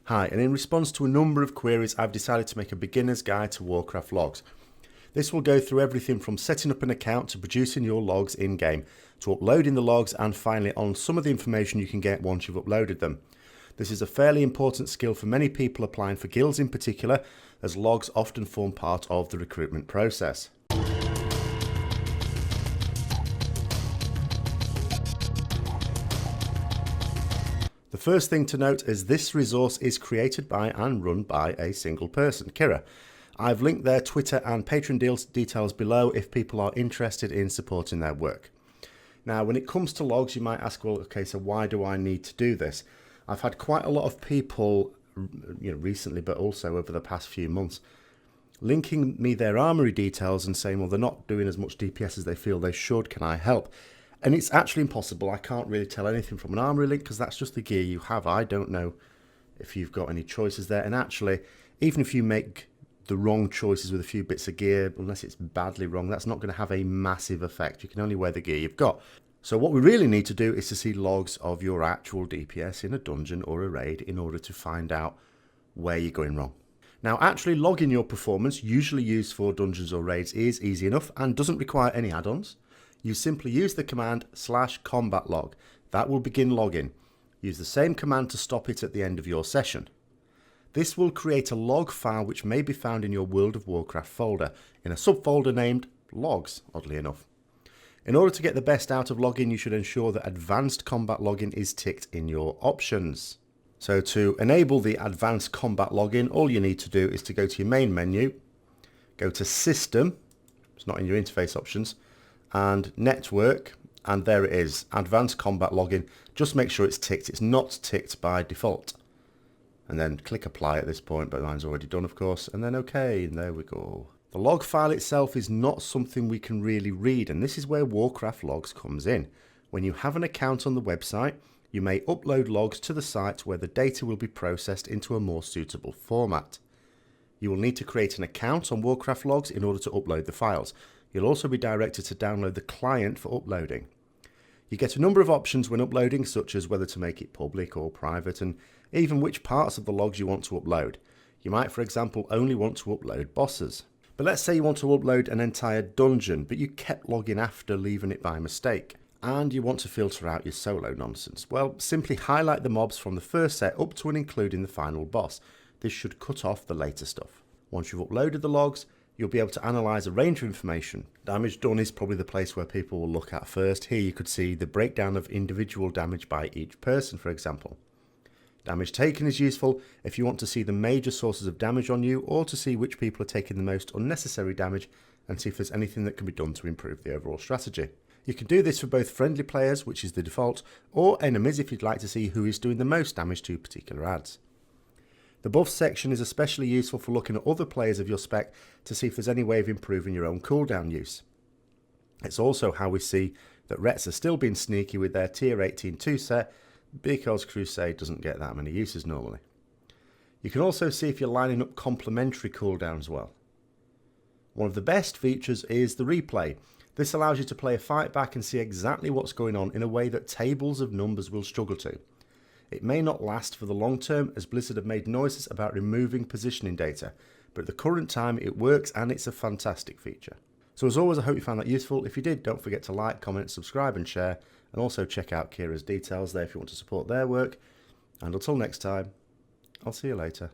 Hi, and in response to a number of queries, I've decided to make a beginner's guide to Warcraft Logs. This will go through everything from setting up an account to producing your logs in-game, to uploading the logs, and finally on some of the information you can get once you've uploaded them. This is a fairly important skill for many people applying for guilds in particular, as logs often form part of the recruitment process. The first thing to note is this resource is created by and run by a single person, Kira. I've linked their Twitter and Patreon details below if people are interested in supporting their work. Now, when it comes to logs, you might ask, well, okay, so why do I need to do this? I've had quite a lot of people, recently, but also over the past few months, linking me their armory details and saying, well, they're not doing as much DPS as they feel they should. Can I help? And it's actually impossible. I can't really tell anything from an armory link because that's just the gear you have. I don't know if you've got any choices there. And actually, even if you make the wrong choices with a few bits of gear, unless it's badly wrong, that's not going to have a massive effect. You can only wear the gear you've got. So what we really need to do is to see logs of your actual DPS in a dungeon or a raid in order to find out where you're going wrong. Now, actually logging your performance, usually used for dungeons or raids, is easy enough and doesn't require any add-ons. You simply use the command /combatlog. That will begin logging. Use the same command to stop it at the end of your session. This will create a log file which may be found in your World of Warcraft folder, in a subfolder named Logs, oddly enough. In order to get the best out of logging, you should ensure that Advanced Combat Login is ticked in your options. So to enable the Advanced Combat Login, all you need to do is to go to your main menu, go to System, it's not in your interface options, and Network, and there it is, Advanced Combat Login. Just make sure it's ticked. It's not ticked by default. And then click Apply at this point, but mine's already done, of course, and then OK, and there we go. The log file itself is not something we can really read, and this is where Warcraft Logs comes in. When you have an account on the website, you may upload logs to the site where the data will be processed into a more suitable format. You will need to create an account on Warcraft Logs in order to upload the files. You'll also be directed to download the client for uploading. You get a number of options when uploading, such as whether to make it public or private, and even which parts of the logs you want to upload. You might, for example, only want to upload bosses. But let's say you want to upload an entire dungeon, but you kept logging after leaving it by mistake, and you want to filter out your solo nonsense. Well, simply highlight the mobs from the first set up to and including the final boss. This should cut off the later stuff. Once you've uploaded the logs, you'll be able to analyse a range of information. Damage done is probably the place where people will look at first. Here you could see the breakdown of individual damage by each person, for example. Damage taken is useful if you want to see the major sources of damage on you, or to see which people are taking the most unnecessary damage and see if there's anything that can be done to improve the overall strategy. You can do this for both friendly players, which is the default, or enemies if you'd like to see who is doing the most damage to particular adds. The buff section is especially useful for looking at other players of your spec to see if there's any way of improving your own cooldown use. It's also how we see that Rets are still being sneaky with their tier 18 2 set, because Crusade doesn't get that many uses normally. You can also see if you're lining up complementary cooldowns well. One of the best features is the replay. This allows you to play a fight back and see exactly what's going on in a way that tables of numbers will struggle to. It may not last for the long term, as Blizzard have made noises about removing positioning data, but at the current time it works and it's a fantastic feature. So as always, I hope you found that useful. If you did, don't forget to like, comment, subscribe and share, and also check out Kira's details there if you want to support their work. And until next time, I'll see you later.